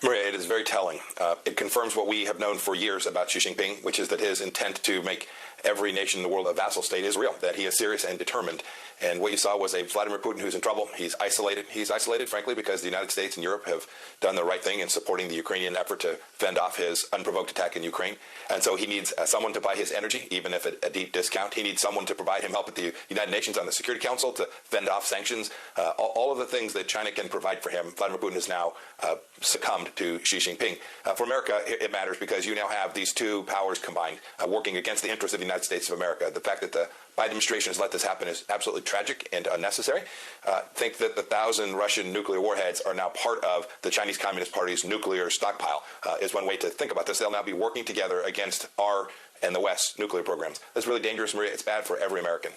Maria, it is very telling. It confirms what we have known for years about Xi Jinping, which is that his intent to make every nation in the world a vassal state is real, that he is serious and determined. And what you saw was a Vladimir Putin who's in trouble. He's isolated. He's isolated, frankly, because the United States and Europe have done the right thing in supporting the Ukrainian effort to fend off his unprovoked attack in Ukraine. And so he needs someone to buy his energy, even if at a deep discount. He needs someone to provide him help at the United Nations on the Security Council to fend off sanctions. All of the things that China can provide for him, Vladimir Putin has now succumbed to Xi Jinping. For America, it matters because you now have these two powers combined working against the interests of the United States of America. The fact that the Biden administration has let this happen is absolutely tragic and unnecessary. Think that the 1,000 Russian nuclear warheads are now part of the Chinese Communist Party's nuclear stockpile is one way to think about this. They'll now be working together against our and the West's nuclear programs. That's really dangerous, Maria. It's bad for every American.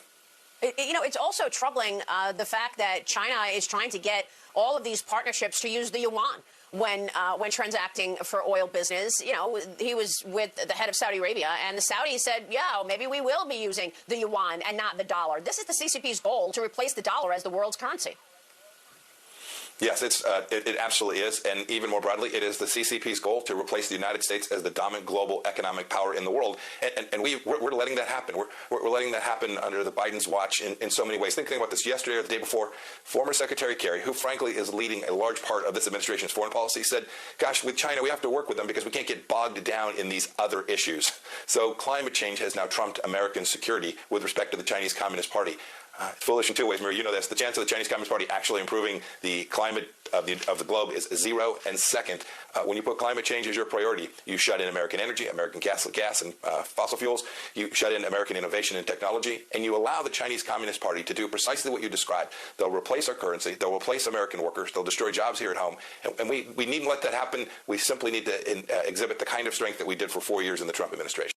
You know, it's also troubling the fact that China is trying to get all of these partnerships to use the yuan when transacting for oil business. You know, he was with the head of Saudi Arabia, and the Saudis said, yeah, maybe we will be using the yuan and not the dollar. This is the CCP's goal, to replace the dollar as the world's currency. Yes, it absolutely is. And even more broadly, it is the CCP's goal to replace the United States as the dominant global economic power in the world. And we're letting that happen. We're letting that happen under the Biden's watch in so many ways. Think about this. Yesterday or the day before, former Secretary Kerry, who frankly is leading a large part of this administration's foreign policy, said, gosh, with China, we have to work with them because we can't get bogged down in these other issues. So climate change has now trumped American security with respect to the Chinese Communist Party. It's foolish in two ways, Maria. You know this. The chance of the Chinese Communist Party actually improving the climate of the globe is zero. And second, when you put climate change as your priority, you shut in American energy, American gas and fossil fuels. You shut in American innovation and technology, and you allow the Chinese Communist Party to do precisely what you described. They'll replace our currency. They'll replace American workers. They'll destroy jobs here at home. And we needn't let that happen. We simply need to exhibit the kind of strength that we did for 4 years in the Trump administration.